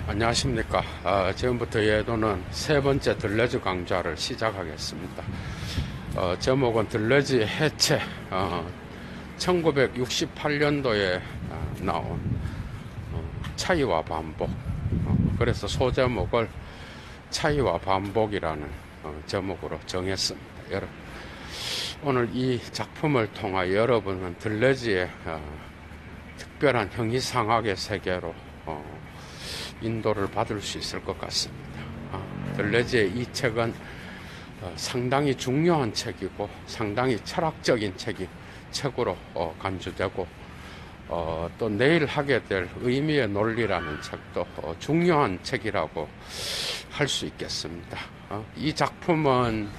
안녕하십니까. 지금부터 예도는 세 번째 들레즈 강좌를 시작하겠습니다. 제목은 들레즈 해체, 1968년도에 나온 차이와 반복. 그래서 소제목을 차이와 반복이라는 제목으로 정했습니다. 오늘 이 작품을 통하여 여러분은 들레즈의 특별한 형이상학의 세계로 인도를 받을 수 있을 것 같습니다. 들레즈의 이 책은 상당히 중요한 책이고 상당히 철학적인 책으로 간주되고 또 내일 하게 될 의미의 논리라는 책도 중요한 책이라고 할 수 있겠습니다. 이 작품은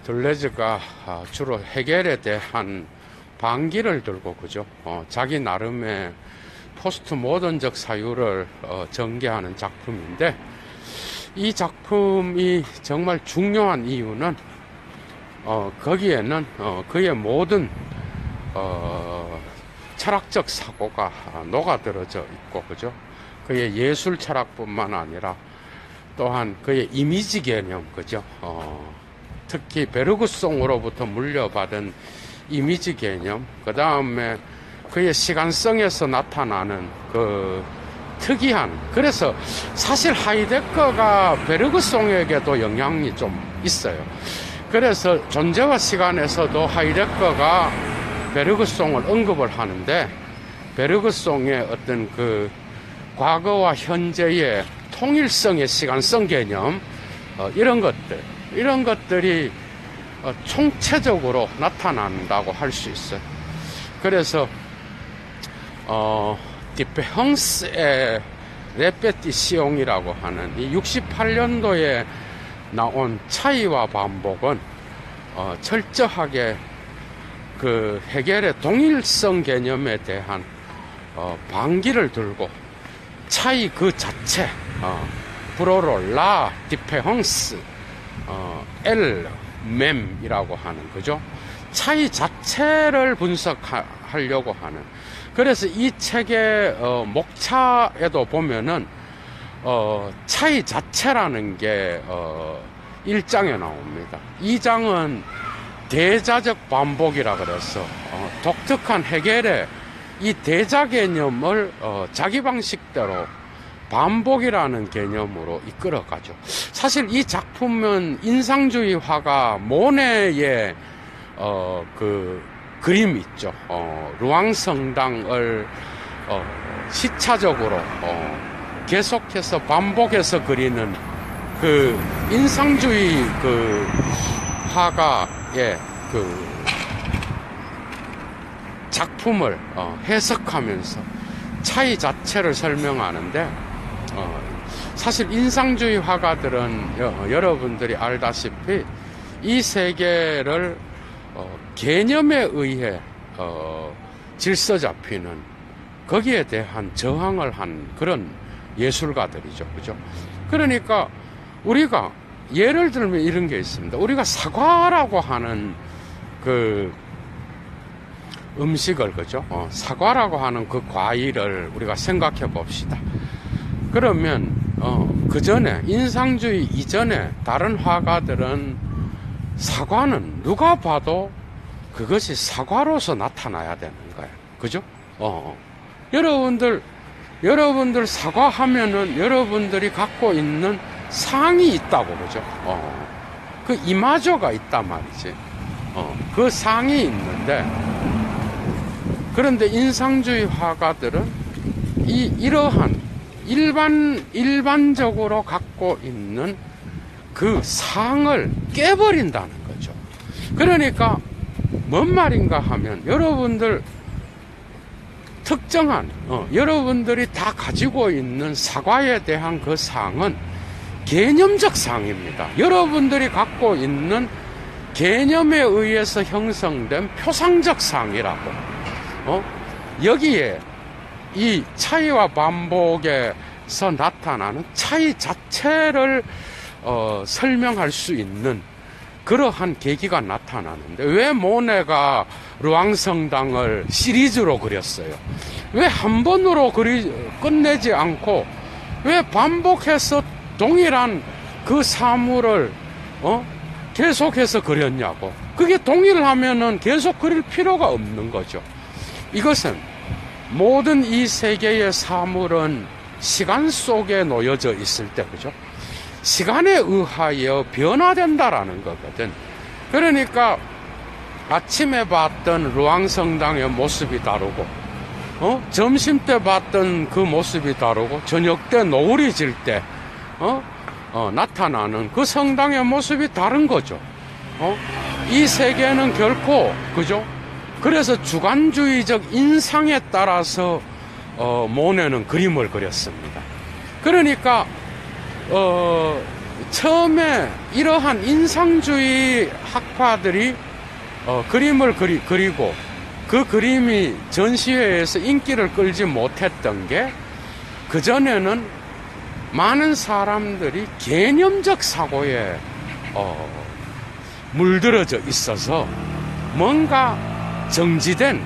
들레즈가 주로 헤겔에 대한 반기를 들고 그죠? 자기 나름의 포스트 모던적 사유를 전개하는 작품인데, 이 작품이 정말 중요한 이유는 거기에는 그의 모든 철학적 사고가 녹아들어져 있고 그죠? 그의 예술 철학뿐만 아니라 또한 그의 이미지 개념 그죠? 특히 베르그송으로부터 물려받은 이미지 개념, 그 다음에 그의 시간성에서 나타나는 그 특이한, 그래서 사실 하이데거가 베르그송에게도 영향이 좀 있어요. 그래서 존재와 시간에서도 하이데거가 베르그송을 언급을 하는데, 베르그송의 어떤 그 과거와 현재의 통일성의 시간성 개념, 이런 것들이 총체적으로 나타난다고 할 수 있어요. 그래서 디페헝스의 레페티시옹이라고 하는 이 68년도에 나온 차이와 반복은 철저하게 그 헤겔의 동일성 개념에 대한 반기를 들고 차이 그 자체, 브로롤라 디페헝스 엘 맴이라고 하는 거죠. 차이 자체를 분석하려고 하는. 그래서 이 책의 목차에도 보면은 차이 자체라는 게 1장에 나옵니다. 2장은 대자적 반복이라 그래서 독특한 헤겔의 이 대자 개념을 자기 방식대로 반복이라는 개념으로 이끌어가죠. 사실 이 작품은 인상주의 화가 모네의 그 그림이 있죠. 루앙성당을 시차적으로 계속해서 반복해서 그리는 그 인상주의 그 화가의 그 작품을 해석하면서 차이 자체를 설명하는데, 사실 인상주의 화가들은 여러분들이 알다시피 이 세계를 개념에 의해 질서 잡히는, 거기에 대한 저항을 한 그런 예술가들이죠. 그죠? 그러니까 우리가 예를 들면 이런 게 있습니다. 우리가 사과라고 하는 그 음식을, 그죠? 사과라고 하는 그 과일을 우리가 생각해 봅시다. 그러면 그 전에, 인상주의 이전에 다른 화가들은 사과는 누가 봐도 그것이 사과로서 나타나야 되는 거예요. 그죠? 여러분들 사과하면은 여러분들이 갖고 있는 상이 있다고, 그죠? 그 이마저가 있단 말이지. 그 상이 있는데, 그런데 인상주의 화가들은 이러한 일반적으로 갖고 있는 그 상을 깨버린다는 거죠. 그러니까 뭔 말인가 하면, 여러분들 특정한 여러분들이 다 가지고 있는 사과에 대한 그 상은 개념적 상입니다. 여러분들이 갖고 있는 개념에 의해서 형성된 표상적 상이라고. 여기에 이 차이와 반복에서 나타나는 차이 자체를 설명할 수 있는 그러한 계기가 나타나는데, 왜 모네가 루앙성당을 시리즈로 그렸어요? 왜 한 번으로 끝내지 않고 왜 반복해서 동일한 그 사물을 계속해서 그렸냐고. 그게 동일하면은 계속 그릴 필요가 없는 거죠. 이것은 모든 이 세계의 사물은 시간 속에 놓여져 있을 때, 그죠? 시간에 의하여 변화된다라는 거거든. 그러니까 아침에 봤던 루앙성당의 모습이 다르고, 점심 때 봤던 그 모습이 다르고, 저녁 때 노을이 질 때, 나타나는 그 성당의 모습이 다른 거죠. 이 세계는 결코, 그죠? 그래서 주관주의적 인상에 따라서 모네는 그림을 그렸습니다. 그러니까 처음에 이러한 인상주의 학파들이 그림을 그리고 그 그림이 전시회에서 인기를 끌지 못했던 게, 그전에는 많은 사람들이 개념적 사고에 물들어져 있어서 뭔가 정지된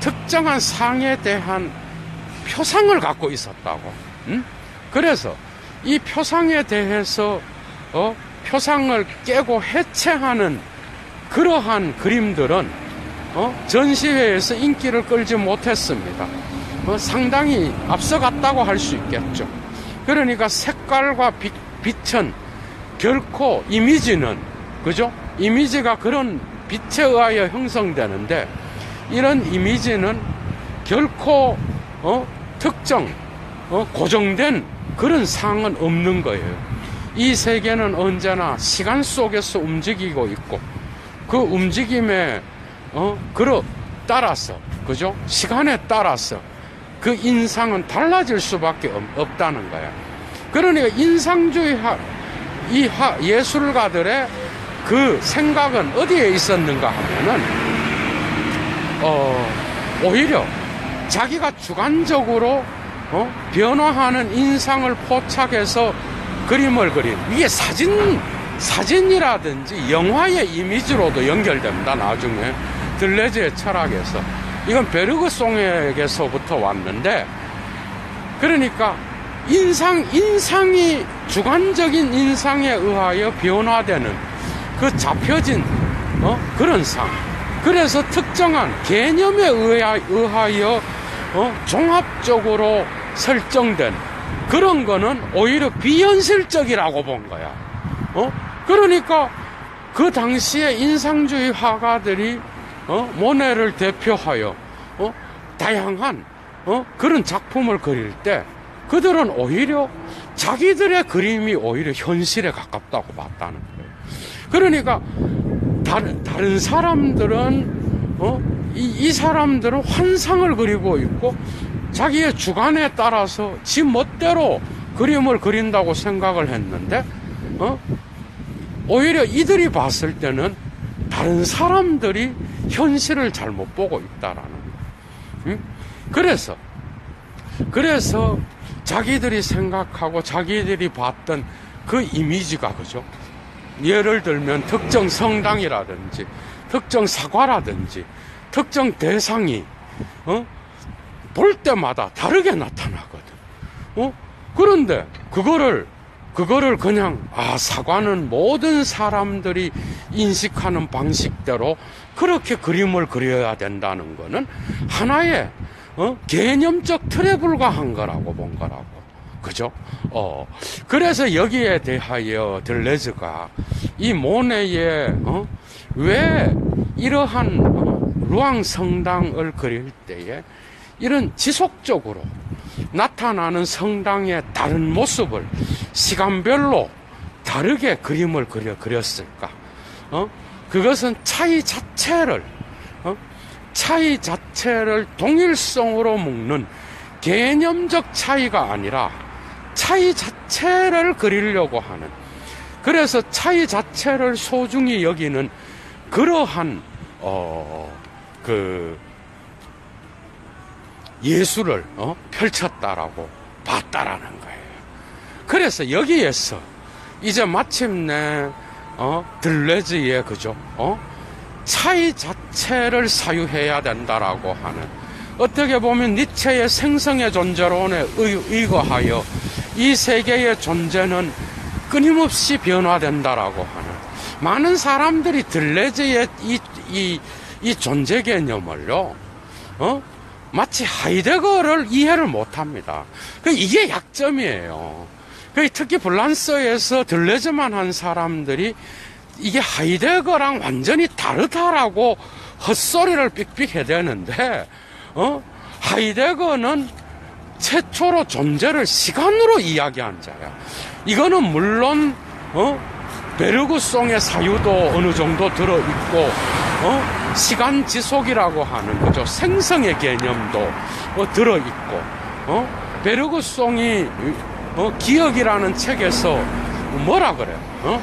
특정한 상에 대한 표상을 갖고 있었다고. 그래서 이 표상에 대해서 표상을 깨고 해체하는 그러한 그림들은 전시회에서 인기를 끌지 못했습니다. 상당히 앞서갔다고 할 수 있겠죠. 그러니까 색깔과 빛은 결코 이미지는, 그죠? 이미지가 그런 빛에 의하여 형성되는데, 이런 이미지는 결코 특정 고정된 그런 상은 없는 거예요. 이 세계는 언제나 시간 속에서 움직이고 있고, 그 움직임에 따라서, 그죠? 시간에 따라서 그 인상은 달라질 수밖에 없다는 거야. 그러니까 인상주의 예술가들의 그 생각은 어디에 있었는가 하면은 오히려 자기가 주관적으로 변화하는 인상을 포착해서 그림을 그린, 이게 사진이라든지 영화의 이미지로도 연결됩니다. 나중에 들레즈의 철학에서 이건 베르그송에게서부터 왔는데, 그러니까 인상이 주관적인 인상에 의하여 변화되는 그 잡혀진 그런 상, 그래서 특정한 개념에 의하여 종합적으로 설정된 그런 거는 오히려 비현실적이라고 본 거야. 그러니까 그 당시에 인상주의 화가들이 모네를 대표하여 다양한 그런 작품을 그릴 때, 그들은 오히려 자기들의 그림이 오히려 현실에 가깝다고 봤다는 거예요. 그러니까 다른 사람들은 이 사람들은 환상을 그리고 있고 자기의 주관에 따라서 지 멋대로 그림을 그린다고 생각을 했는데, 오히려 이들이 봤을 때는 다른 사람들이 현실을 잘못 보고 있다라는 거예요. 그래서 자기들이 생각하고 자기들이 봤던 그 이미지가, 그죠? 예를 들면 특정 성당이라든지 특정 사과라든지 특정 대상이 볼 때마다 다르게 나타나거든. 그런데 그거를 그냥 사과는 모든 사람들이 인식하는 방식대로 그렇게 그림을 그려야 된다는 거는 하나의 개념적 틀에 불과한 거라고 본 거라고. 그죠? 그래서 여기에 대하여 들레즈가 이 모네의 왜 이러한 루앙 성당을 그릴 때에 이런 지속적으로 나타나는 성당의 다른 모습을 시간별로 다르게 그림을 그렸을까? 그것은 차이 자체를 동일성으로 묶는 개념적 차이가 아니라 차이 자체를 그리려고 하는, 그래서 차이 자체를 소중히 여기는 그러한 예술을 펼쳤다라고 봤다라는 거예요. 그래서 여기에서 이제 마침내 들레즈의, 그죠? 차이 자체를 사유해야 된다라고 하는, 어떻게 보면 니체의 생성의 존재론에 의거하여 이 세계의 존재는 끊임없이 변화된다라고 하는, 많은 사람들이 들레즈의 이 존재 개념을요, 마치 하이데거를 이해를 못합니다. 이게 약점이에요. 특히 프랑스에서 들레즈만 한 사람들이 이게 하이데거랑 완전히 다르다라고 헛소리를 삑삑 해대는데, 하이데거는 최초로 존재를 시간으로 이야기한 자야. 이거는 물론 베르그송의 사유도 어느 정도 들어있고, 시간 지속이라고 하는 거죠. 생성의 개념도 들어있고, 베르그송이 기억이라는 책에서 뭐라 그래요?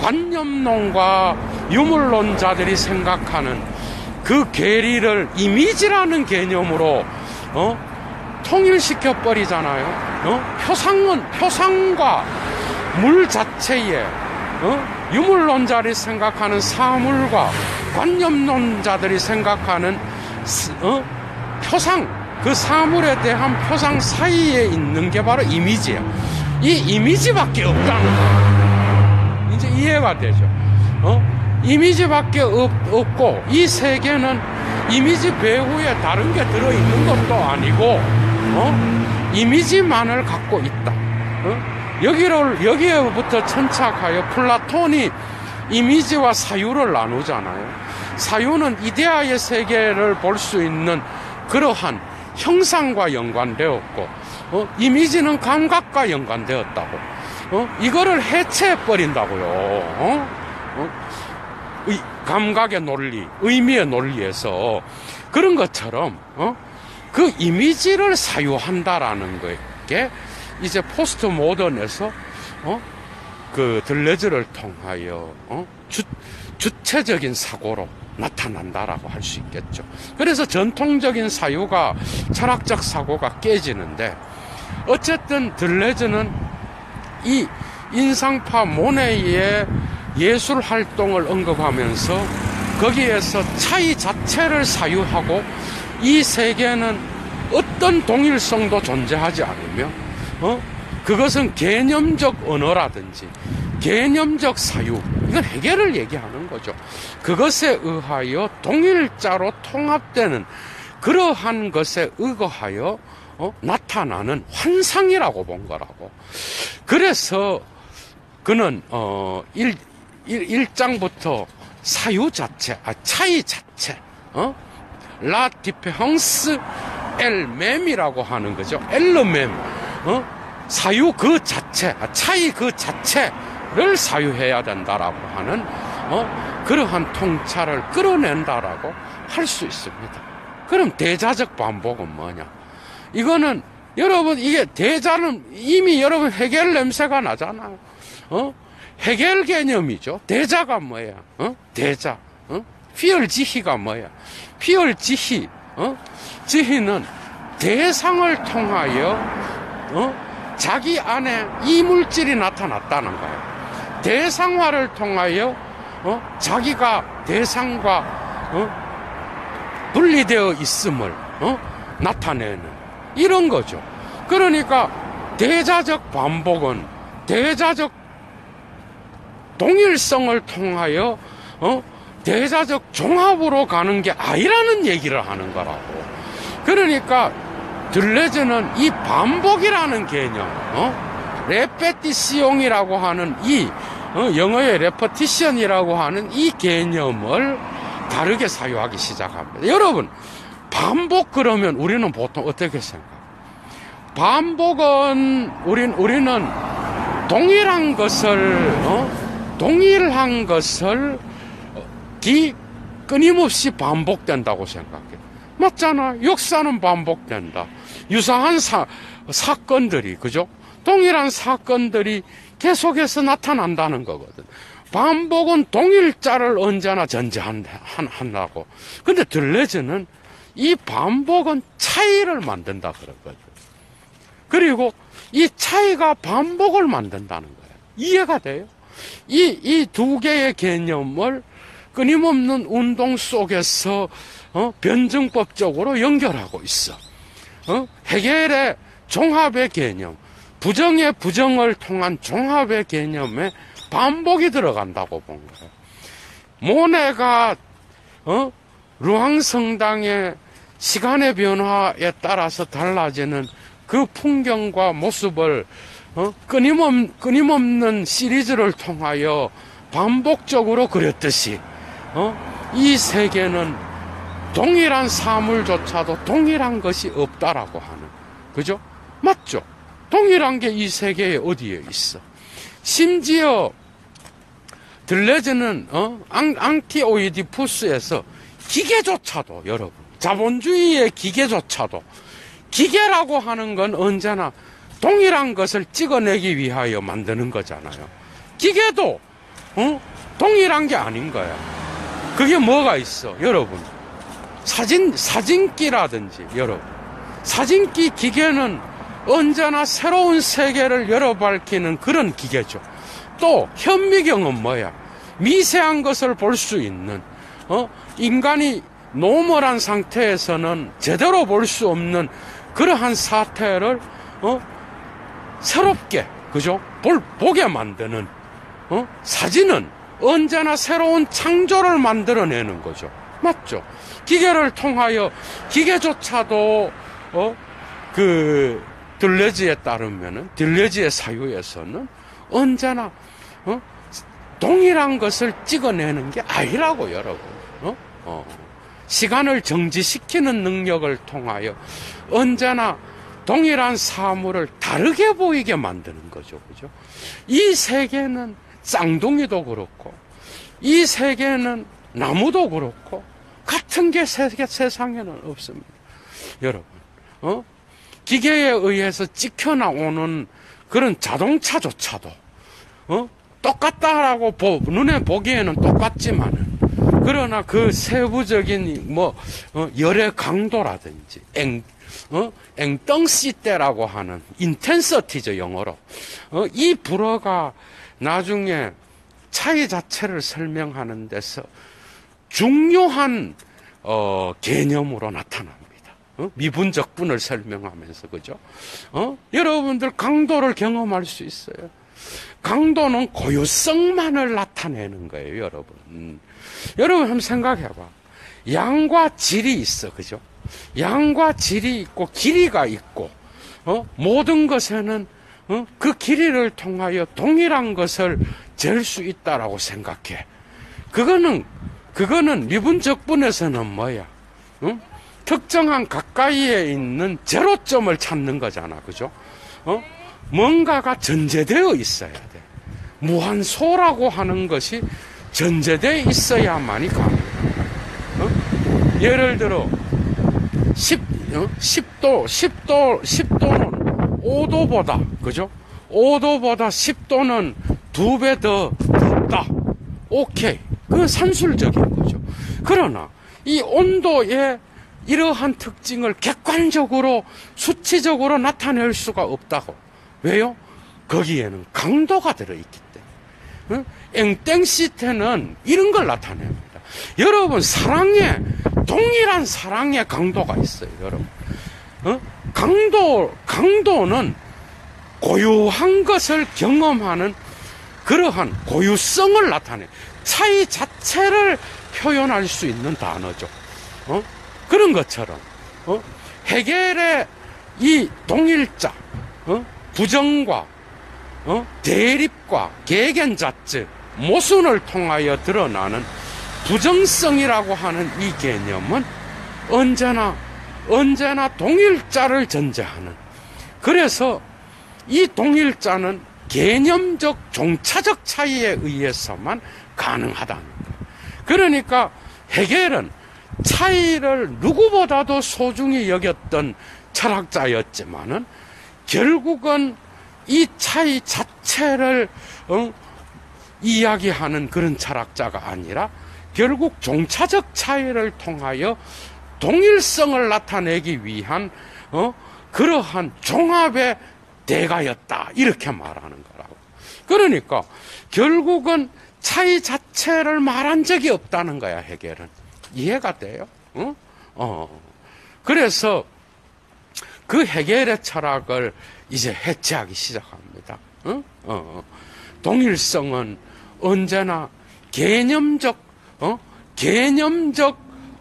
관념론과 유물론자들이 생각하는 그 괴리를 이미지라는 개념으로 통일시켜 버리잖아요. 표상과 물 자체에 유물론자들이 생각하는 사물과 관념론자들이 생각하는 표상, 그 사물에 대한 표상 사이에 있는 게 바로 이미지예요. 이 이미지밖에 없다는 거예요. 이제 이해가 되죠. 이미지밖에 없고, 이 세계는 이미지 배후에 다른 게 들어있는 것도 아니고, 이미지만을 갖고 있다. 여기에부터 천착하여 플라톤이 이미지와 사유를 나누잖아요. 사유는 이데아의 세계를 볼 수 있는 그러한 형상과 연관되었고, 이미지는 감각과 연관되었다고. 이거를 해체해버린다고요. 감각의 논리, 의미의 논리에서. 그런 것처럼, 그 이미지를 사유한다라는 게 이제 포스트 모던에서, 그 들레즈를 통하여, 주체적인 사고로 나타난다라고 할 수 있겠죠. 그래서 전통적인 사유가, 철학적 사고가 깨지는데, 어쨌든 들레즈는 이 인상파 모네의 예술 활동을 언급하면서 거기에서 차이 자체를 사유하고, 이 세계는 어떤 동일성도 존재하지 않으며, 그것은 개념적 언어라든지 개념적 사유, 이건 해결을 얘기하는 거죠. 그것에 의하여 동일자로 통합되는 그러한 것에 의거하여 나타나는 환상이라고 본 거라고. 그래서 그는 1장부터 사유 자체, 차이 자체, 라 디페헝스 엘 맴이라고 하는 거죠. 엘르맴, 사유 그 자체, 차이 그 자체를 사유해야 된다라고 하는 그러한 통찰을 끌어낸다라고 할 수 있습니다. 그럼 대자적 반복은 뭐냐? 이거는 여러분, 이게 대자는 이미 여러분 해겔 냄새가 나잖아요. 해겔 개념이죠. 대자가 뭐야? 대자. 피얼지히가 뭐야? 피얼지히. 지히는 대상을 통하여 자기 안에 이물질이 나타났다는 거예요. 대상화를 통하여 자기가 대상과 분리되어 있음을 나타내는 이런 거죠. 그러니까 대자적 반복은 대자적 동일성을 통하여 대자적 종합으로 가는 게 아니라는 얘기를 하는 거라고. 그러니까 들레즈는 이 반복이라는 개념, 레페티시옹이라고 하는 이 영어의 레퍼티션이라고 하는 이 개념을 다르게 사유하기 시작합니다. 여러분, 반복 그러면 우리는 보통 어떻게 생각해요? 반복은 우리는 동일한 것을 끊임없이 반복된다고 생각해요. 맞잖아. 역사는 반복된다. 유사한 사건들이, 그죠? 동일한 사건들이 계속해서 나타난다는 거거든. 반복은 동일자를 언제나 전제한다고. 근데 들레즈는 이 반복은 차이를 만든다 그러거든. 그리고 이 차이가 반복을 만든다는 거예요. 이해가 돼요? 이 두 개의 개념을 끊임없는 운동 속에서 변증법적으로 연결하고 있어. 해겔의 종합의 개념, 부정의 부정을 통한 종합의 개념에 반복이 들어간다고 본 거예요. 모네가 루앙성당의 시간의 변화에 따라서 달라지는 그 풍경과 모습을 끊임없는 시리즈를 통하여 반복적으로 그렸듯이 이 세계는 동일한 사물조차도 동일한 것이 없다라고 하는, 그죠? 맞죠? 동일한 게 이 세계에 어디에 있어? 심지어 들레즈는 앙티오이디푸스에서 기계조차도, 여러분, 자본주의의 기계조차도, 기계라고 하는 건 언제나 동일한 것을 찍어내기 위하여 만드는 거잖아요. 기계도 동일한 게 아닌 거야. 그게 뭐가 있어, 여러분? 사진기라든지, 여러분, 사진기 기계는 언제나 새로운 세계를 열어밝히는 그런 기계죠. 또 현미경은 뭐야? 미세한 것을 볼 수 있는, 인간이 노멀한 상태에서는 제대로 볼 수 없는 그러한 사태를 새롭게, 그죠? 보게 만드는, 사진은 언제나 새로운 창조를 만들어내는 거죠. 맞죠? 기계를 통하여, 기계조차도 들레즈에 따르면은, 들레즈의 사유에서는 언제나 동일한 것을 찍어내는 게 아니라고, 여러분. 시간을 정지시키는 능력을 통하여 언제나 동일한 사물을 다르게 보이게 만드는 거죠. 그죠? 이 세계는 쌍둥이도 그렇고, 이 세계는 나무도 그렇고, 같은 게 세상에는 없습니다. 여러분, 기계에 의해서 찍혀 나오는 그런 자동차조차도, 똑같다라고 눈에 보기에는 똑같지만은, 그러나 그 세부적인 열의 강도라든지 앵덩시대라고 하는 인텐서티죠, 영어로. 이 불어가 나중에 차이 자체를 설명하는 데서 중요한 개념으로 나타납니다. 미분적분을 설명하면서, 그죠? 여러분들 강도를 경험할 수 있어요. 강도는 고유성만을 나타내는 거예요, 여러분. 여러분 한번 생각해봐. 양과 질이 있어, 그죠? 양과 질이 있고 길이가 있고, 모든 것에는 그 길이를 통하여 동일한 것을 잴 수 있다라고 생각해. 그거는 미분적분에서는 뭐야? 특정한 가까이에 있는 제로점을 찾는 거잖아, 그죠? 뭔가가 전제되어 있어야 돼. 무한소라고 하는 것이 전제되어 있어야만이 가능합니다. 예를 들어 10도는 5도보다, 그죠? 5도보다 10도는 2배 더 덥다. 오케이. 그건 산술적인 거죠. 그러나 이 온도의 이러한 특징을 객관적으로 수치적으로 나타낼 수가 없다고. 왜요? 거기에는 강도가 들어있기 때문에. 앵땡시테는 이런 걸 나타냅니다. 여러분, 동일한 사랑의 강도가 있어요, 여러분. 강도는 고유한 것을 경험하는 그러한 고유성을 나타내, 차이 자체를 표현할 수 있는 단어죠. 그런 것처럼, 헤겔의 이 동일자, 부정과, 대립과 개견자즉, 모순을 통하여 드러나는 부정성이라고 하는 이 개념은 언제나 동일자를 전제하는, 그래서 이 동일자는 개념적 종차적 차이에 의해서만 가능하다는 거예요. 그러니까 헤겔은 차이를 누구보다도 소중히 여겼던 철학자였지만은 결국은 이 차이 자체를 이야기하는 그런 철학자가 아니라 결국 종차적 차이를 통하여 동일성을 나타내기 위한 그러한 종합의 대가였다, 이렇게 말하는 거라고. 그러니까 결국은 차이 자체를 말한 적이 없다는 거야, 헤겔은. 이해가 돼요? 그래서 그 헤겔의 철학을 이제 해체하기 시작합니다. 동일성은 언제나 개념적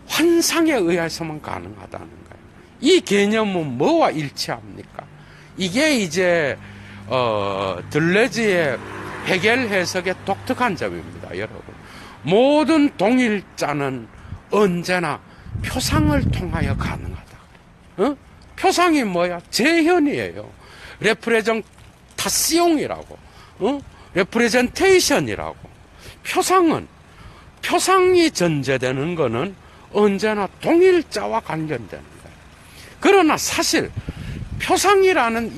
환상에 의해서만 가능하다는 거예요. 이 개념은 뭐와 일치합니까? 이게 이제 들레즈의 해겔 해석의 독특한 점입니다, 여러분. 모든 동일자는 언제나 표상을 통하여 가능하다. 표상이 뭐야? 재현이에요. 레프레젠타시옹이라고, 레프레젠테이션이라고. 표상이 전제되는 거는 언제나 동일자와 관련되는 거예요. 그러나 사실 표상이라는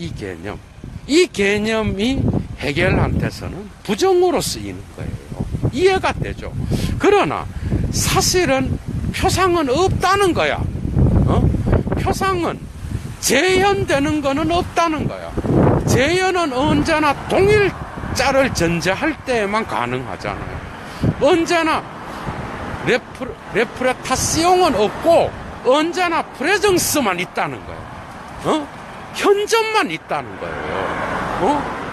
이 개념이 해겔한테서는 부정으로 쓰이는 거예요. 이해가 되죠. 그러나 사실은 표상은 없다는 거야. 표상은 재현되는 거는 없다는 거야. 재현은 언제나 동일자를 전제할 때에만 가능하잖아요. 언제나 레프레타시옹은 없고 언제나 프레정스만 있다는 거예요. 현존만 있다는 거예요.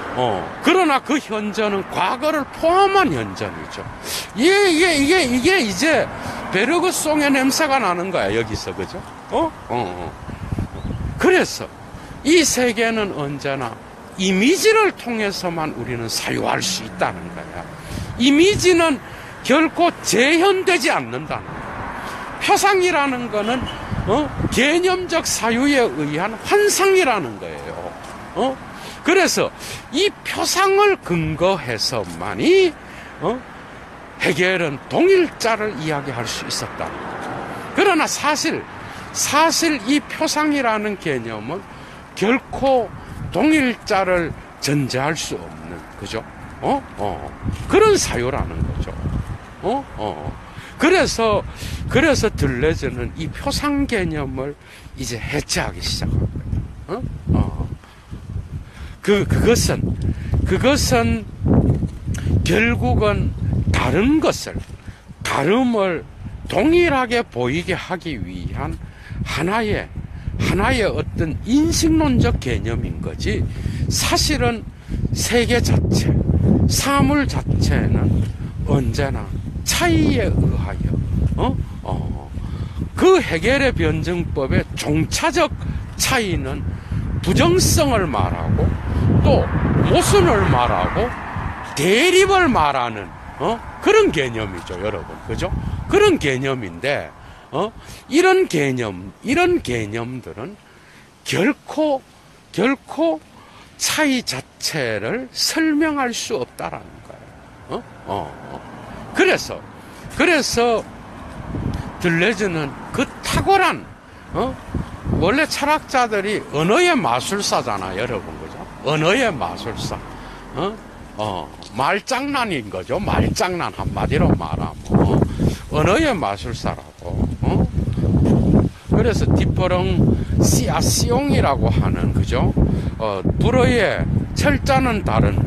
그러나 그 현존은 과거를 포함한 현존이죠. 이게 이제 베르그송의 냄새가 나는 거야, 여기서. 그죠? 그래서 이 세계는 언제나 이미지를 통해서만 우리는 사유할 수 있다는 거야. 이미지는 결코 재현되지 않는다는 거야. 표상이라는 거는 개념적 사유에 의한 환상이라는 거예요. 그래서 이 표상을 근거해서만이 해겔은 동일자를 이야기할 수 있었다는 거죠. 그러나 사실 이 표상이라는 개념은 결코 동일자를 전제할 수 없는, 그죠? 그런 사유라는 거죠. 그래서 들레즈는 이 표상 개념을 이제 해체하기 시작합니다. 그것은 결국은 다름을 동일하게 보이게 하기 위한 하나의 어떤 인식론적 개념인 거지, 사실은 세계 자체, 사물 자체는 언제나 차이에 의하여 그 해겔의 변증법의 종차적 차이는 부정성을 말하고 또 모순을 말하고 대립을 말하는 그런 개념이죠, 여러분. 그죠? 그런 개념인데 이런 개념들은 결코 차이 자체를 설명할 수 없다라는 거예요. 그래서 들레즈는 그 탁월한 원래 철학자들이 언어의 마술사잖아, 여러분. 그죠? 언어의 마술사. 말장난인 거죠. 말장난 한마디로 말하면 언어의 마술사라고. 그래서 디퍼렁시아시옹이라고 하는, 그죠? 불어의 철자는 다른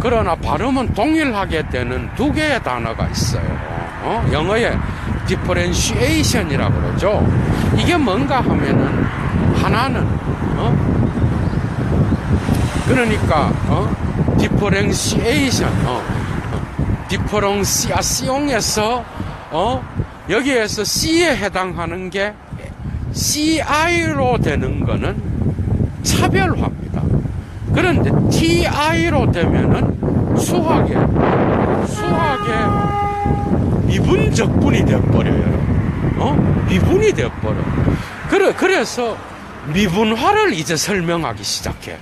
그러나 발음은 동일하게 되는 두 개의 단어가 있어요. 영어에 differentiation이라고 그러죠. 이게 뭔가 하면은 하나는 그러니까 differentiation에서 여기에서 C에 해당하는 게 CI로 되는 거는 차별화입니다. 그런데 TI로 되면은 수학의 미분적분이 되어버려요. 미분이 되어버려. 그래서 미분화를 이제 설명하기 시작해.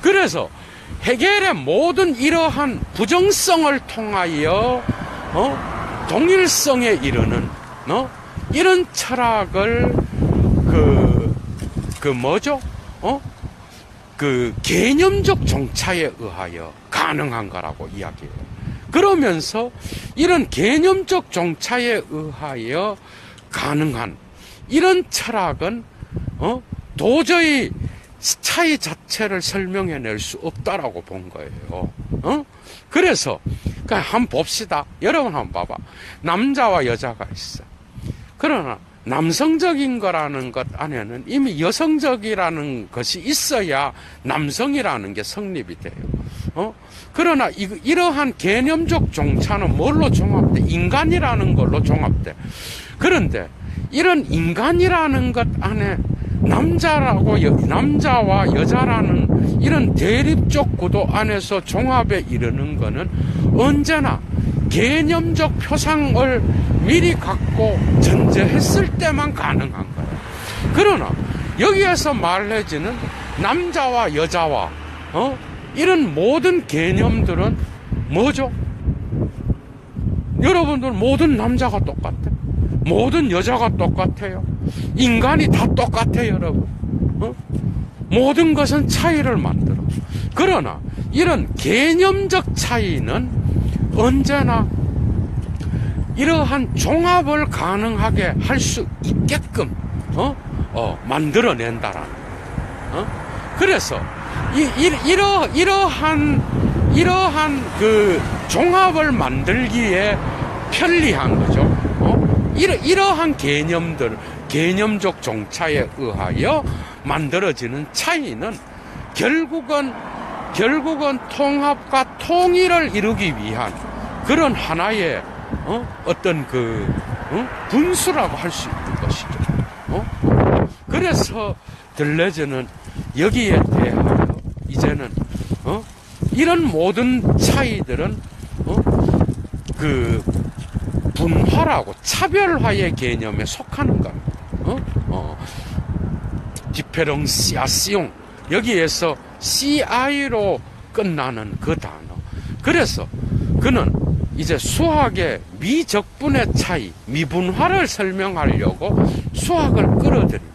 그래서 해겔의 모든 이러한 부정성을 통하여 동일성에 이르는 이런 철학을 개념적 종차에 의하여 가능한 거라고 이야기해요. 그러면서 이런 개념적 종차에 의하여 가능한 이런 철학은 도저히 차이 자체를 설명해낼 수 없다라고 본 거예요. 그래서 한번 봅시다. 여러분 한번 봐봐. 남자와 여자가 있어. 그러나 남성적인 거라는 것 안에는 이미 여성적이라는 것이 있어야 남성이라는 게 성립이 돼요. 그러나 이러한 개념적 종차는 뭘로 종합돼? 인간이라는 걸로 종합돼. 그런데 이런 인간이라는 것 안에 남자와 여자라는 이런 대립적 구도 안에서 종합에 이르는 것은 언제나 개념적 표상을 미리 갖고 전제했을 때만 가능한 거예요. 그러나 여기에서 말해지는 남자와 여자와 이런 모든 개념들은 뭐죠? 여러분들 모든 남자가 똑같아. 모든 여자가 똑같아요. 인간이 다 똑같아요, 여러분. 모든 것은 차이를 만들어. 그러나 이런 개념적 차이는 언제나 이러한 종합을 가능하게 할 수 있게끔 만들어낸다라는 그래서 이러한 그 종합을 만들기에 편리한 거죠. 이러한 개념적 종차에 의하여 만들어지는 차이는 결국은 통합과 통일을 이루기 위한 그런 하나의 어떤 분수라고 할 수 있는 것이죠. 그래서 들레즈는 여기에 대하여 이제는 이런 모든 차이들은 그 분화라고 차별화의 개념에 속하는 겁니다. 디페런시아시옹 여기에서 CI로 끝나는 그 단어. 그래서 그는 이제 수학의 미적분의 차이, 미분화를 설명하려고 수학을 끌어들입니다.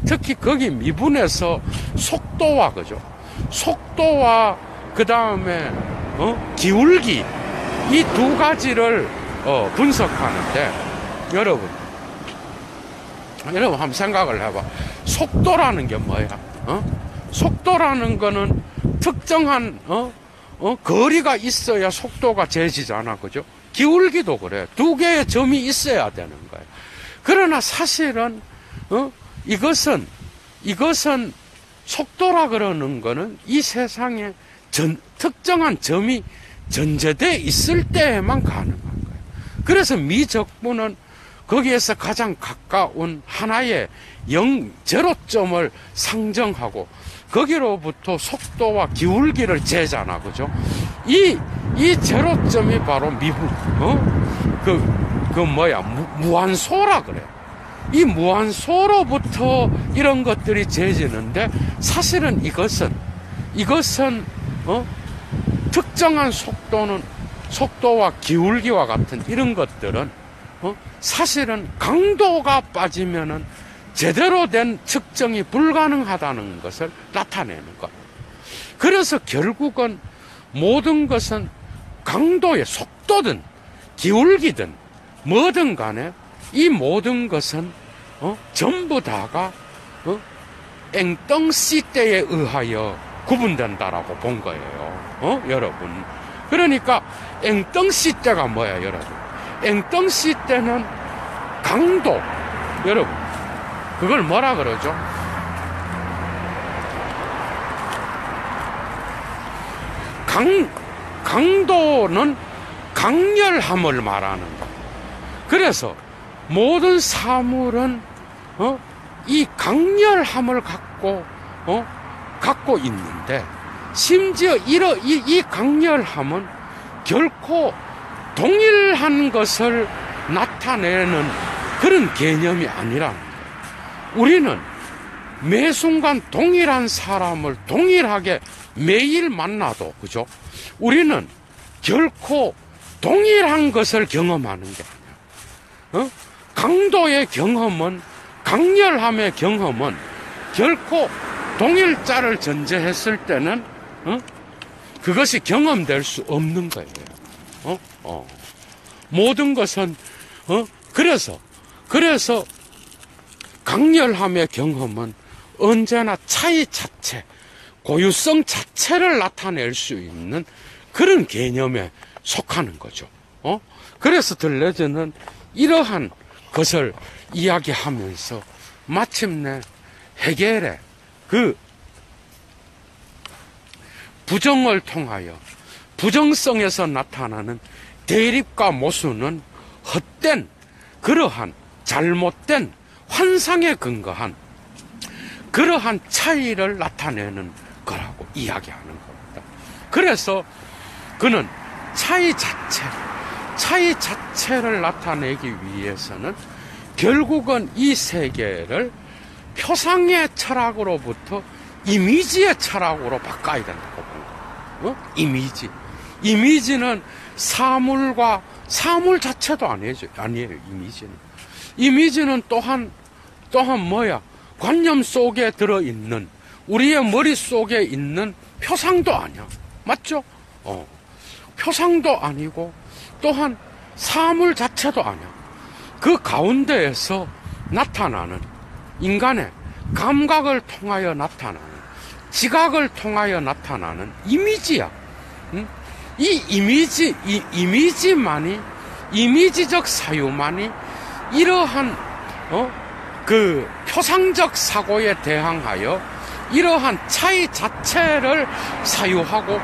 특히 거기 미분에서 속도와 그죠? 속도와 그 다음에 기울기 이 두 가지를 분석하는데 여러분 한번 생각을 해봐. 속도라는 게 뭐야? 속도라는 거는 특정한 거리가 있어야 속도가 재지잖아, 그죠? 기울기도 그래. 두 개의 점이 있어야 되는 거예요. 그러나 사실은 이것은 속도라 그러는 거는 이 세상에 특정한 점이 전제되어 있을 때에만 가능한 거예요. 그래서 미적분은 거기에서 가장 가까운 하나의 제로점을 상정하고 거기로부터 속도와 기울기를 재잖아, 그죠? 이 제로점이 바로 무한소라 그래. 이 무한소로부터 이런 것들이 재지는데 사실은 이것은 특정한 속도와 기울기와 같은 이런 것들은 사실은 강도가 빠지면은 제대로 된 측정이 불가능하다는 것을 나타내는 것. 그래서 결국은 모든 것은 강도의 속도든 기울기든 뭐든 간에 이 모든 것은 전부 다가 앵덩시대에 의하여 구분된다라고 본 거예요. 여러분. 그러니까 앵덩시대가 뭐야, 여러분? 앵덩시대는 강도. 여러분. 그걸 뭐라 그러죠? 강도는 강렬함을 말하는 거. 그래서 모든 사물은 이 강렬함을 갖고 있는데 심지어 이 강렬함은 결코 동일한 것을 나타내는 그런 개념이 아니라는 거예요. 우리는 매 순간 동일한 사람을 동일하게 매일 만나도, 그죠? 우리는 결코 동일한 것을 경험하는 게 아니야. 강도의 경험은, 강렬함의 경험은 결코 동일자를 전제했을 때는, 그것이 경험될 수 없는 거예요. 모든 것은, 그래서, 강렬함의 경험은 언제나 차이 자체, 고유성 자체를 나타낼 수 있는 그런 개념에 속하는 거죠. 그래서 들레즈는 이러한 것을 이야기하면서 마침내 헤겔의 그 부정을 통하여 부정성에서 나타나는 대립과 모순은 헛된 그러한 잘못된 환상에 근거한 그러한 차이를 나타내는 거라고 이야기하는 겁니다. 그래서 그는 차이 자체를 나타내기 위해서는 결국은 이 세계를 표상의 철학으로부터 이미지의 철학으로 바꿔야 된다고 본 거예요. 이미지. 이미지는 사물 자체도 아니에요, 이미지는. 이미지는 또한 뭐야? 관념 속에 들어있는, 우리의 머릿속에 있는 표상도 아니야. 맞죠? 표상도 아니고, 또한 사물 자체도 아니야. 그 가운데에서 나타나는 인간의 감각을 통하여 나타나는, 지각을 통하여 나타나는 이미지야. 이 이미지만이, 이미지적 사유만이 이러한, 그 표상적 사고에 대항하여 이러한 차이 자체를 사유하고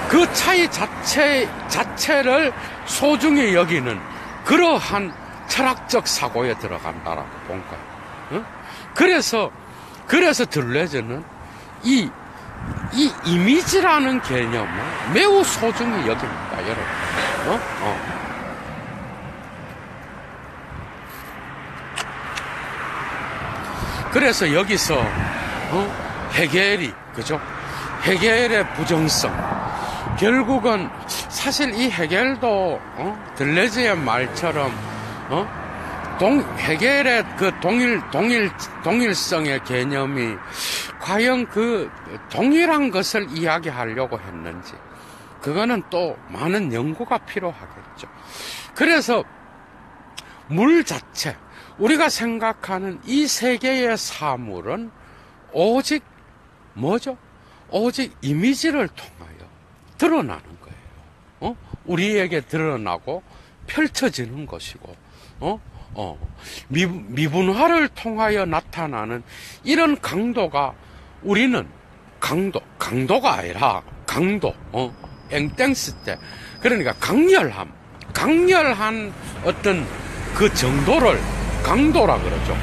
그 차이 자체를 소중히 여기는 그러한 철학적 사고에 들어간다라고 본 거예요. 그래서 들레즈는 이 이미지라는 개념을 매우 소중히 여깁니다, 여러분. 그래서 여기서 헤겔이, 그죠? 헤겔의 부정성. 결국은 사실 이 헤겔도 들레즈의 말처럼 헤겔의 그 동일성의 개념이 과연 그 동일한 것을 이야기하려고 했는지, 그거는 또 많은 연구가 필요하겠죠. 그래서 물 자체, 우리가 생각하는 이 세계의 사물은 오직 뭐죠? 오직 이미지를 통하여 드러나는 거예요. 우리에게 드러나고 펼쳐지는 것이고, 미분화를 통하여 나타나는 이런 강도가 우리는 강도가 아니라 앵땡스 때, 그러니까 강렬한 어떤 그 정도를 강도라 그러죠.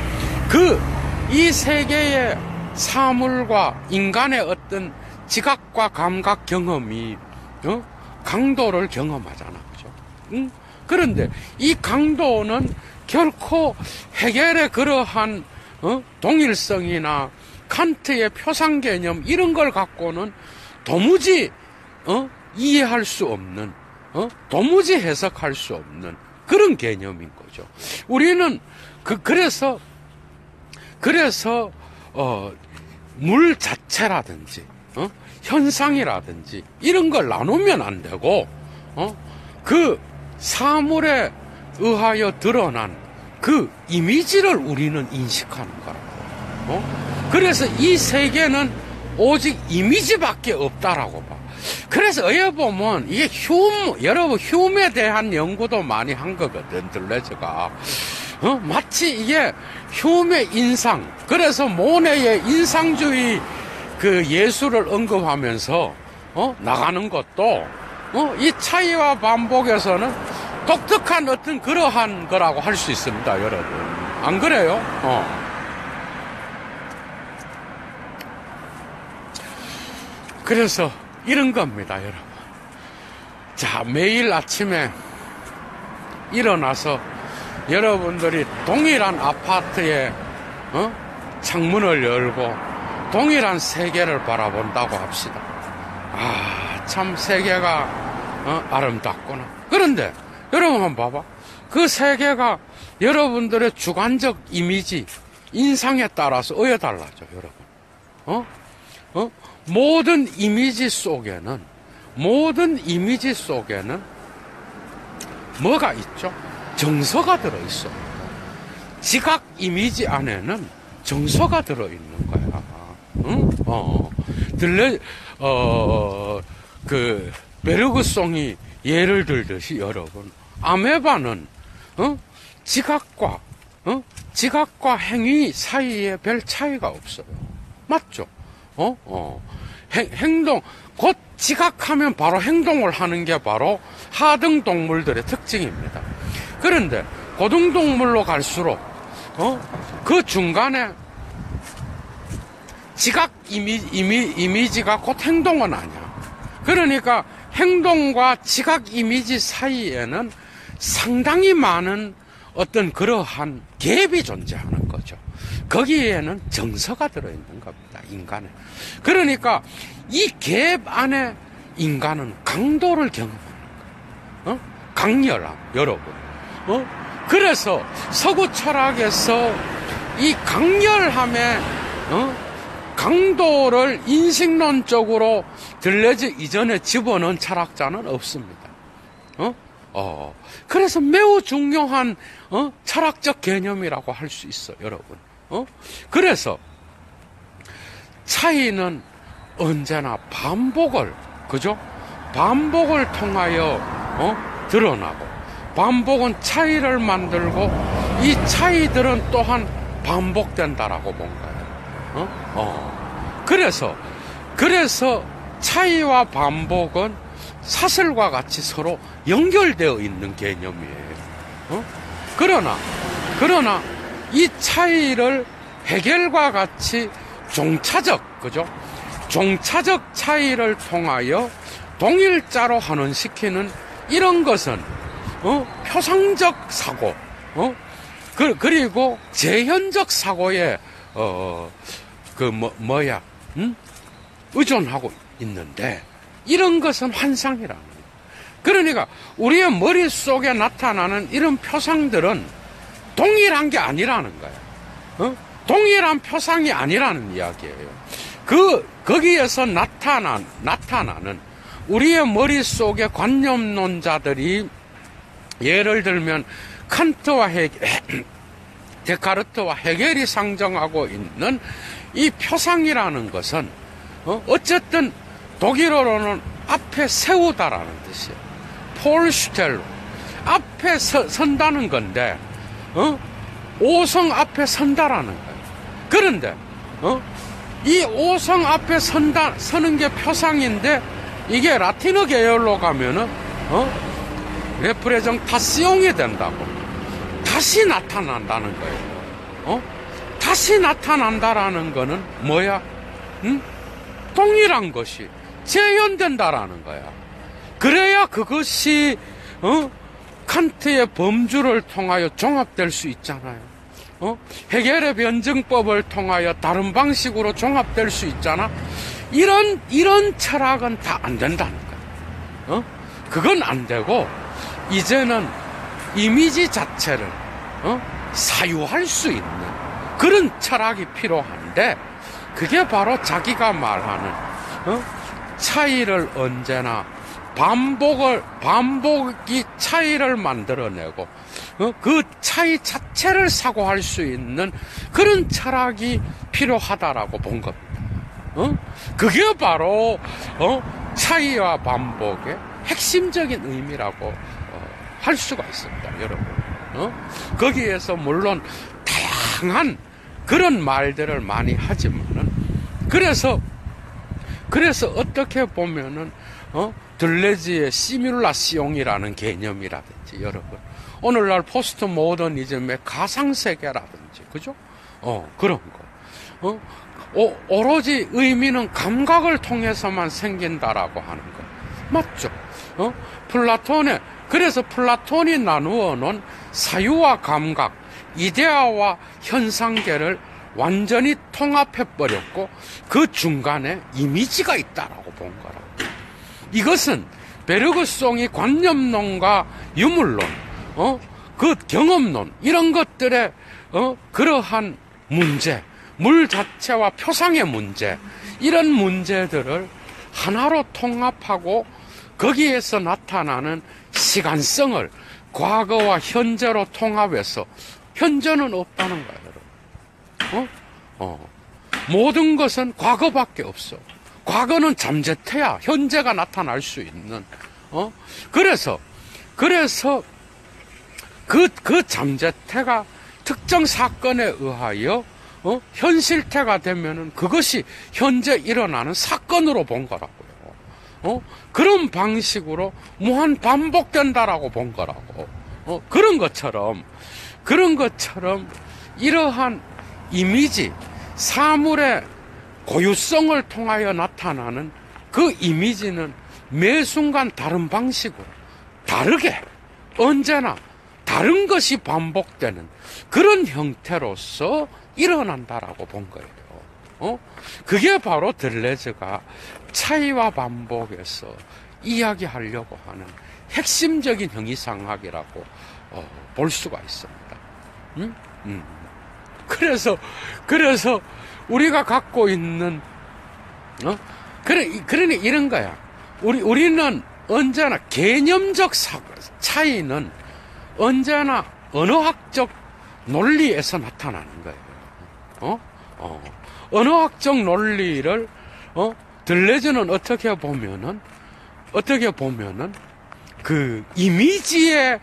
이 세계의 사물과 인간의 어떤 지각과 감각 경험이 강도를 경험하잖아, 그죠? 그런데 이 강도는 결코 헤겔의 그러한 동일성이나 칸트의 표상 개념 이런 걸 갖고는 도무지 이해할 수 없는, 도무지 해석할 수 없는 그런 개념인 거죠. 우리는 그래서 물 자체라든지 현상이라든지 이런 걸 나누면 안 되고 그 사물에 의하여 드러난 그 이미지를 우리는 인식하는 거라고. 그래서 이 세계는 오직 이미지밖에 없다라고 봐. 그래서 어여 보면 이게 여러분 휴메에 대한 연구도 많이 한 거거든, 들레즈가. 마치 이게 휴메 인상, 그래서 모네의 인상주의 그 예술을 언급하면서 나가는 것도 이 차이와 반복에서는 독특한 어떤 그러한 거라고 할 수 있습니다, 여러분. 안 그래요? 그래서 이런 겁니다, 여러분. 자, 매일 아침에 일어나서 여러분들이 동일한 아파트에 창문을 열고 동일한 세계를 바라본다고 합시다. 참 세계가 아름답구나. 그런데 여러분 한번 봐봐. 그 세계가 여러분들의 주관적 이미지, 인상에 따라서 어여달라져, 여러분. 모든 이미지 속에는 뭐가 있죠? 정서가 들어있어. 지각 이미지 안에는 정서가 들어있는 거야. 그 베르그송이 예를 들듯이 여러분, 아메바는 지각과 지각과 행위 사이에 별 차이가 없어요. 맞죠? 행동, 곧 지각하면 바로 행동을 하는 게 바로 하등 동물들의 특징입니다. 그런데 고등동물로 갈수록, 그 중간에 지각 이미지가 곧 행동은 아니야. 그러니까 행동과 지각 이미지 사이에는 상당히 많은 어떤 그러한 갭이 존재하는 거죠. 거기에는 정서가 들어있는 겁니다. 인간에. 그러니까 이 갭 안에 인간은 강도를 경험하는 거예요. 강렬함, 여러분. 그래서 서구 철학에서 이 강렬함의 강도를 인식론적으로 들레즈 이전에 집어넣은 철학자는 없습니다. 그래서 매우 중요한 철학적 개념이라고 할 수 있어요, 여러분. 그래서 차이는 언제나 반복을, 그죠? 반복을 통하여 드러나고, 반복은 차이를 만들고, 이 차이들은 또한 반복된다라고 본 거예요. 그래서 차이와 반복은 사슬과 같이 서로 연결되어 있는 개념이에요. 그러나 이 차이를 해겔과 같이 종차적, 그죠? 종차적 차이를 통하여 동일자로 환원시키는 이런 것은 표상적 사고, 그리고 재현적 사고에 의존하고 있는데, 이런 것은 환상이라는 거예요. 그러니까 우리의 머릿속에 나타나는 이런 표상들은 동일한 게 아니라는 거예요. 동일한 표상이 아니라는 이야기예요. 거기에서 나타나는 우리의 머릿속의 관념론자들이 예를 들면 칸트와 데카르트와 헤겔이 상정하고 있는 이 표상이라는 것은 어쨌든 독일어로는 앞에 세우다라는 뜻이에요. 폴슈텔로 앞에 선다는 건데, 오성 앞에 선다라는 거예요. 그런데 이 오성 앞에 서는 게 표상인데, 이게 라틴어 계열로 가면은 레프레젠타시옹이 된다고, 다시 나타난다는 거예요. 다시 나타난다라는 거는 뭐야? 동일한 것이 재현된다라는 거야. 그래야 그것이 칸트의 범주를 통하여 종합될 수 있잖아요. 해겔의 변증법을 통하여 다른 방식으로 종합될 수 있잖아. 이런 철학은 다 안 된다는 거야. 그건 안 되고, 이제는 이미지 자체를 사유할 수 있는 그런 철학이 필요한데, 그게 바로 자기가 말하는 차이를 언제나 반복이 차이를 만들어내고 그 차이 자체를 사고할 수 있는 그런 철학이 필요하다라고 본 겁니다. 그게 바로 차이와 반복의 핵심적인 의미라고 할 수가 있습니다, 여러분. 거기에서 물론 다양한 그런 말들을 많이 하지만은, 그래서 어떻게 보면은 들레즈의 시뮬라시옹이라는 개념이라든지, 여러분, 오늘날 포스트 모더니즘의 가상세계라든지, 그죠? 그런 거. 오로지 의미는 감각을 통해서만 생긴다라고 하는 거. 맞죠? 그래서 플라톤이 나누어 놓은 사유와 감각, 이데아와 현상계를 완전히 통합해버렸고, 그 중간에 이미지가 있다라고 본 거라. 이것은 베르그송이 관념론과 유물론, 그 경험론, 이런 것들의 그러한 문제, 물 자체와 표상의 문제, 이런 문제들을 하나로 통합하고 거기에서 나타나는 시간성을 과거와 현재로 통합해서, 현재는 없다는 거예요, 여러분. 모든 것은 과거밖에 없어. 과거는 잠재태야. 현재가 나타날 수 있는. 그래서 그 잠재태가 특정 사건에 의하여 현실태가 되면은 그것이 현재 일어나는 사건으로 본 거라고요. 그런 방식으로 무한 반복된다라고 본 거라고. 그런 것처럼 이러한 이미지, 사물의 고유성을 통하여 나타나는 그 이미지는 매 순간 다른 방식으로, 다르게, 언제나 다른 것이 반복되는 그런 형태로서 일어난다라고 본 거예요. 그게 바로 들레즈가 차이와 반복에서 이야기하려고 하는 핵심적인 형이상학이라고 볼 수가 있습니다. 그래서 우리가 갖고 있는 그러니 이런 거야. 우리는 언제나 개념적 차이는 언제나 언어학적 논리에서 나타나는 거예요. 언어학적 논리를 들레즈는 어떻게 보면은 그 이미지의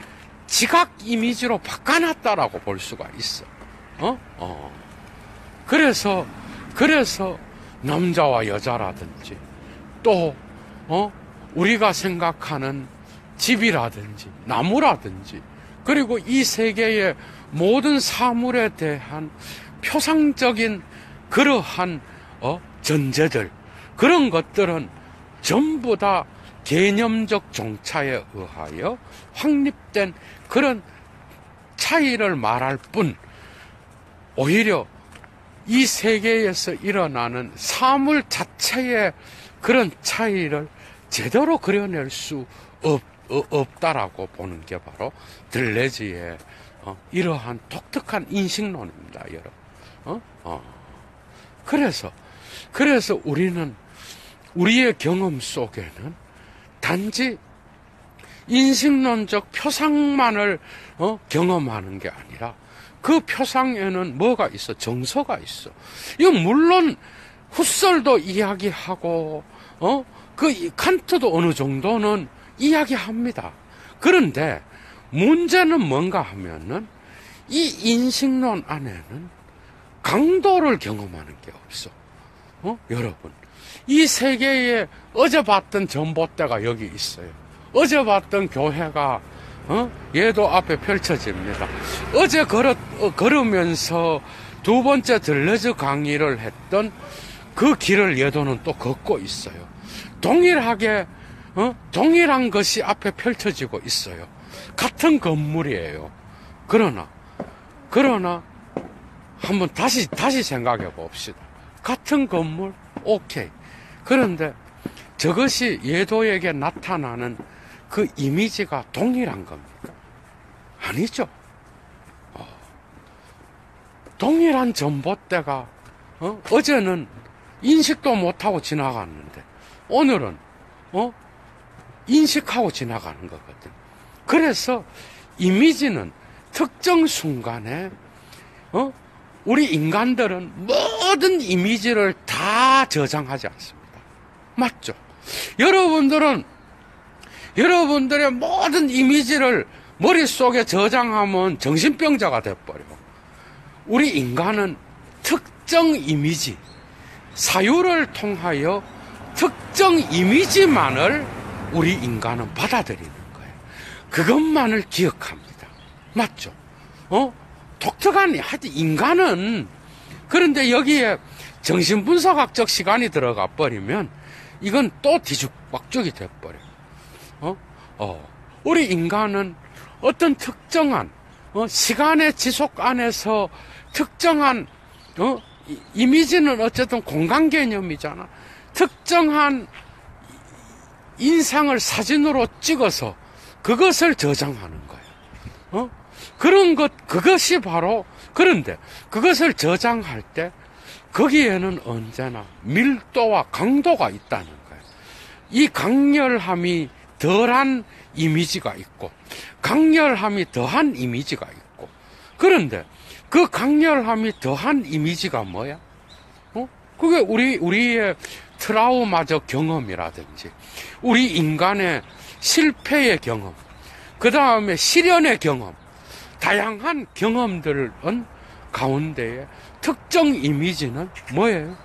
지각 이미지로 바꿔놨다라고 볼 수가 있어. 그래서 남자와 여자라든지 또 우리가 생각하는 집이라든지 나무라든지 그리고 이 세계의 모든 사물에 대한 표상적인 그러한 전제들, 그런 것들은 전부 다 개념적 종차에 의하여 확립된 그런 차이를 말할 뿐, 오히려 이 세계에서 일어나는 사물 자체의 그런 차이를 제대로 그려낼 수 없다라고 보는 게 바로 들레즈의 이러한 독특한 인식론입니다, 여러분. 그래서 우리는 우리의 경험 속에는 단지 인식론적 표상만을 경험하는 게 아니라 그 표상에는 뭐가 있어? 정서가 있어. 이건 물론 후설도 이야기하고 그 칸트도 어느 정도는 이야기합니다. 그런데 문제는 뭔가 하면은 이 인식론 안에는 강도를 경험하는 게 없어. 여러분, 이 세계에 어제 봤던 전봇대가 여기 있어요. 어제 봤던 교회가 얘도 앞에 펼쳐집니다. 어제 걸으면서 두 번째 들레즈 강의를 했던 그 길을 얘도는 또 걷고 있어요. 동일하게 동일한 것이 앞에 펼쳐지고 있어요. 같은 건물이에요. 그러나 한번 다시 생각해 봅시다. 같은 건물, 오케이. 그런데 저것이 예도에게 나타나는 그 이미지가 동일한 겁니까? 아니죠. 동일한 전봇대가 어제는 인식도 못하고 지나갔는데 오늘은 인식하고 지나가는 거거든. 그래서 이미지는 특정 순간에 우리 인간들은 모든 이미지를 다 저장하지 않습니다. 맞죠? 여러분들의 모든 이미지를 머릿속에 저장하면 정신병자가 돼버려. 우리 인간은 특정 이미지, 사유를 통하여 특정 이미지만을 우리 인간은 받아들이는 거예요. 그것만을 기억합니다. 맞죠? 독특한, 하여튼 인간은, 그런데 여기에 정신분석학적 시간이 들어가 버리면 이건 또 뒤죽박죽이 돼버려요. 우리 인간은 어떤 특정한 시간의 지속 안에서 특정한 이미지는 어쨌든 공간 개념이잖아. 특정한 인상을 사진으로 찍어서 그것을 저장하는 거예요. 그것이 바로, 그런데 그것을 저장할 때 거기에는 언제나 밀도와 강도가 있다는 거예요. 이 강렬함이 덜한 이미지가 있고 강렬함이 더한 이미지가 있고, 그런데 그 강렬함이 더한 이미지가 뭐야? 그게 우리의 트라우마적 경험이라든지 우리 인간의 실패의 경험, 그 다음에 시련의 경험, 다양한 경험들은 가운데에 특정 이미지는 뭐예요?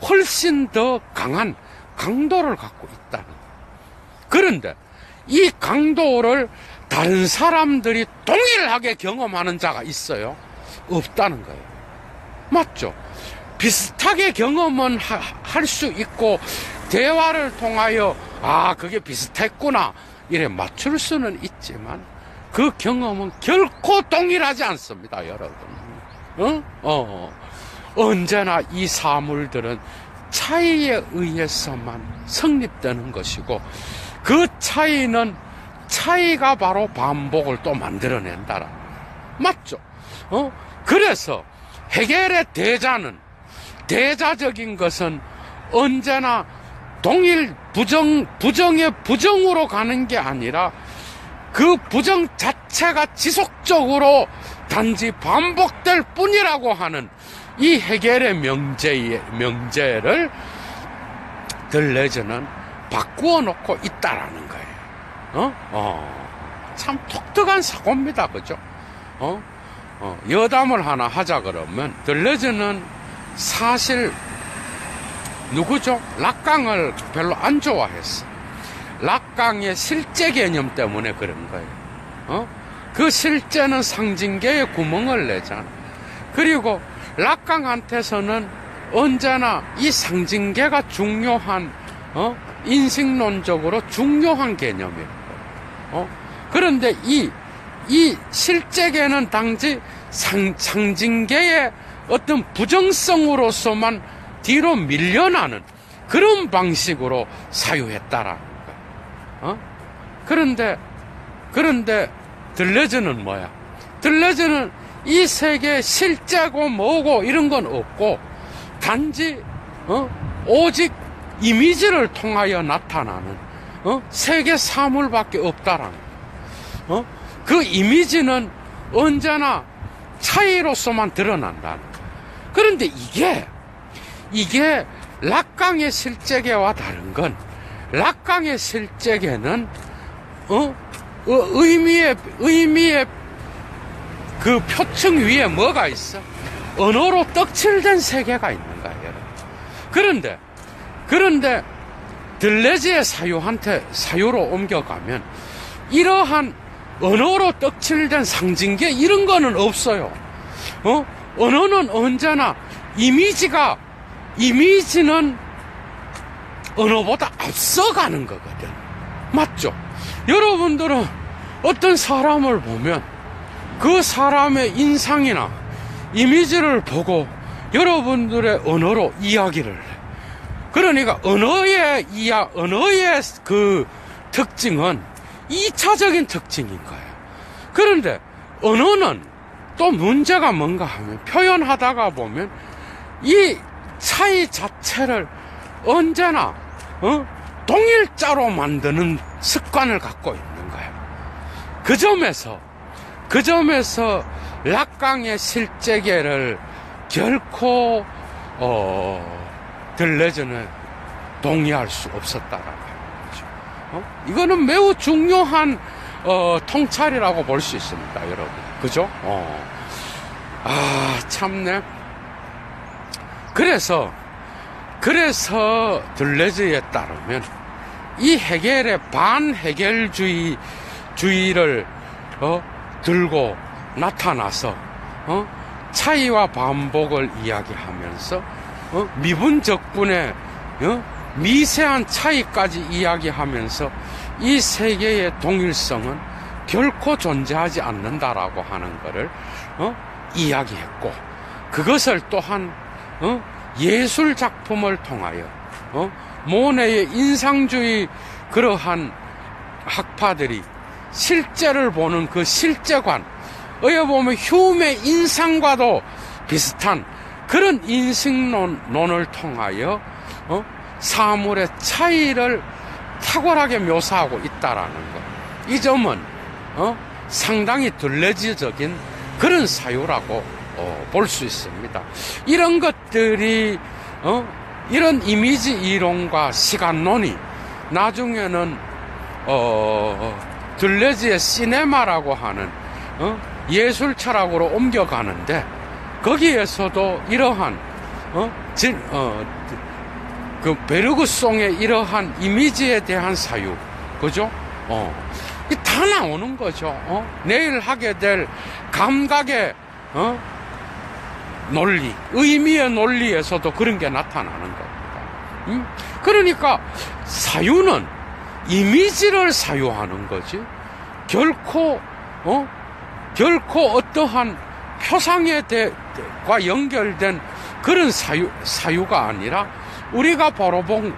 훨씬 더 강한 강도를 갖고 있다는 거예요. 그런데 이 강도를 다른 사람들이 동일하게 경험하는 자가 있어요? 없다는 거예요. 맞죠? 비슷하게 경험은 할 수 있고 대화를 통하여 그게 비슷했구나 이래 맞출 수는 있지만 그 경험은 결코 동일하지 않습니다, 여러분. 언제나 이 사물들은 차이에 의해서만 성립되는 것이고 그 차이가 바로 반복을 또 만들어낸다라. 맞죠? 그래서 헤겔의 대자적인 것은 언제나 동일 부정의 부정으로 가는 게 아니라 그 부정 자체가 지속적으로 단지 반복될 뿐이라고 하는 이 헤겔의 명제를 들레즈는 바꾸어 놓고 있다라는 거예요. 참 독특한 사고입니다. 그죠? 여담을 하나 하자 그러면 들레즈는 사실 누구죠? 락강을 별로 안 좋아했어. 락강의 실제 개념 때문에 그런 거예요. 그 실제는 상징계에 구멍을 내잖아. 그리고 락강한테서는 언제나 이 상징계가 중요한 인식론적으로 중요한 개념이에요. 그런데 이 실제계는 단지 상징계의 어떤 부정성으로서만 뒤로 밀려나는 그런 방식으로 사유했다라는 거예요. 그런데 들레즈는 뭐야? 들레즈는 이 세계 실제고 뭐고 이런 건 없고 단지 오직 이미지를 통하여 나타나는 세계 사물밖에 없다라는 거예요. 그 이미지는 언제나 차이로서만 드러난다는 거예요. 그런데 이게 락강의 실제계와 다른 건 락강의 실제계는 의미의 그 표층 위에 뭐가 있어? 언어로 떡칠된 세계가 있는 거예요. 그런데 들레즈의 사유로 옮겨가면 이러한 언어로 떡칠된 상징계 이런 거는 없어요. 언어는 언제나 이미지는 언어보다 앞서가는 거거든. 맞죠? 여러분들은 어떤 사람을 보면 그 사람의 인상이나 이미지를 보고 여러분들의 언어로 이야기를 해. 그러니까 언어의 그 특징은 2차적인 특징인 거예요. 그런데 언어는 또 문제가 뭔가 하면 표현하다가 보면 이 차이 자체를 언제나 동일자로 만드는 습관을 갖고 있는 거예요. 그 점에서 락강의 실제계를 결코 들레즈는 동의할 수 없었다라는 거죠. 이거는 매우 중요한 통찰이라고 볼 수 있습니다, 여러분. 그죠? 참네. 그래서 들레즈에 따르면 이 헤겔의 반헤겔주의를 들고 나타나서 차이와 반복을 이야기하면서 미분적분의 미세한 차이까지 이야기하면서 이 세계의 동일성은 결코 존재하지 않는다라고 하는 것을 이야기했고, 그것을 또한 예술 작품을 통하여 모네의 인상주의 그러한 학파들이 실제를 보는 그 실제관, 어여 보면 휴메의 인상과도 비슷한 그런 인식론을 통하여 사물의 차이를 탁월하게 묘사하고 있다라는 것. 이 점은 상당히 들레즈적인 그런 사유라고 볼 수 있습니다. 이런 것들이 이런 이미지 이론과 시간론이 나중에는 들레즈의 시네마라고 하는 예술 철학으로 옮겨가는데 거기에서도 이러한 그 베르그송의 이러한 이미지에 대한 사유, 그죠? 다 나오는 거죠. 내일 하게 될 감각의 논리, 의미의 논리에서도 그런 게 나타나는 겁니다. 그러니까 사유는 이미지를 사유하는 거지. 결코 어떠한 표상과 연결된 그런 사유가 아니라 우리가 바로 본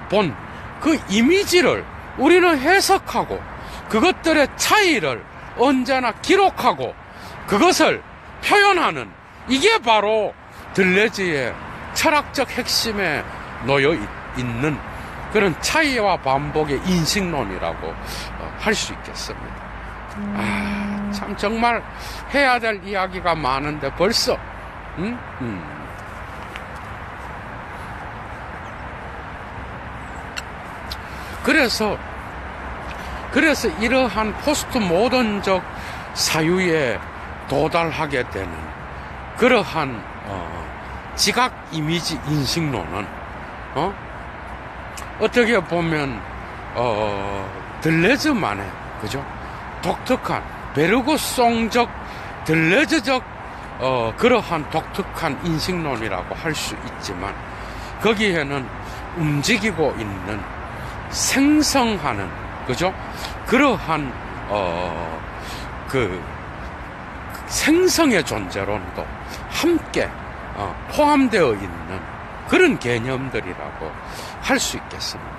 그 이미지를 우리는 해석하고 그것들의 차이를 언제나 기록하고 그것을 표현하는, 이게 바로 들레즈의 철학적 핵심에 놓여 있는 그런 차이와 반복의 인식론이라고 할 수 있겠습니다. 참 정말 해야 될 이야기가 많은데 벌써 그래서 이러한 포스트 모던적 사유에 도달하게 되는 그러한 지각 이미지 인식론은 어떻게 보면 들레즈만의, 그죠? 독특한 베르그송적 들레즈적 그러한 독특한 인식론이라고 할 수 있지만 거기에는 움직이고 있는 생성하는, 그죠? 그러한 그 생성의 존재론도 함께 포함되어 있는 그런 개념들이라고 할 수 있겠습니다.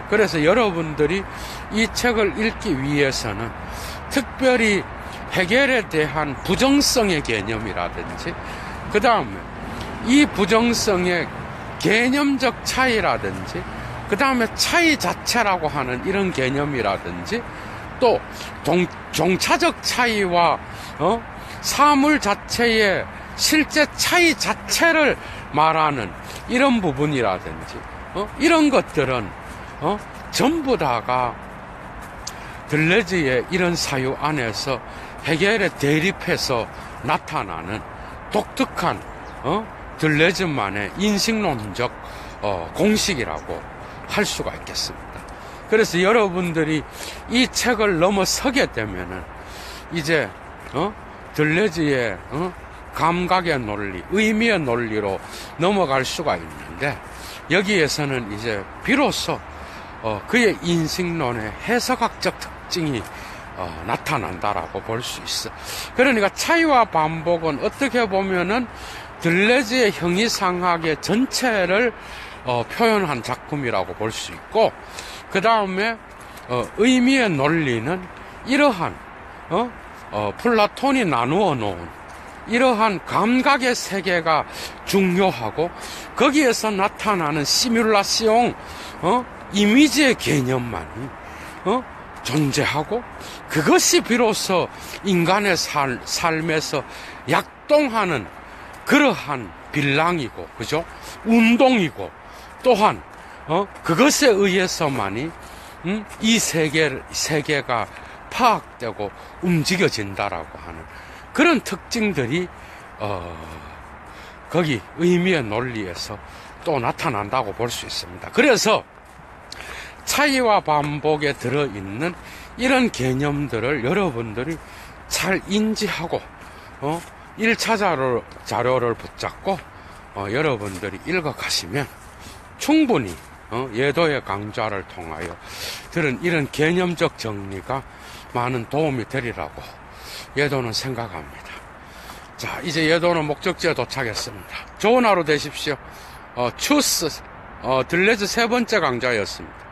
그래서 여러분들이 이 책을 읽기 위해서는 특별히 해겔에 대한 부정성의 개념이라든지, 그 다음에 이 부정성의 개념적 차이라든지, 그 다음에 차이 자체라고 하는 이런 개념이라든지, 또 종차적 차이와 사물 자체의 실제 차이 자체를 말하는 이런 부분이라든지, 이런 것들은 전부 다가 들레즈의 이런 사유 안에서 해겔에 대립해서 나타나는 독특한 들레즈만의 인식론적 공식이라고 할 수가 있겠습니다. 그래서 여러분들이 이 책을 넘어서게 되면은 이제 들레즈의 감각의 논리, 의미의 논리로 넘어갈 수가 있는데, 여기에서는 이제 비로소 그의 인식론의 해석학적 특징이 나타난다라고 볼 수 있어. 그러니까 차이와 반복은 어떻게 보면은 들레즈의 형이상학의 전체를 표현한 작품이라고 볼 수 있고, 그 다음에 의미의 논리는 이러한 플라톤이 나누어 놓은 이러한 감각의 세계가 중요하고 거기에서 나타나는 시뮬라시옹 이미지의 개념만이 존재하고, 그것이 비로소 인간의 삶에서 약동하는 그러한 빌랑이고, 그죠? 운동이고, 또한 그것에 의해서만이 이 세계가 파악되고 움직여진다라고 하는 그런 특징들이 거기 의미의 논리에서 또 나타난다고 볼 수 있습니다. 그래서 차이와 반복에 들어있는 이런 개념들을 여러분들이 잘 인지하고 1차 자료를 붙잡고 여러분들이 읽어가시면 충분히 예도의 강좌를 통하여 들은 이런 개념적 정리가 많은 도움이 되리라고 예도는 생각합니다. 자, 이제 예도는 목적지에 도착했습니다. 좋은 하루 되십시오. 추스 들레즈 3번째 강좌였습니다.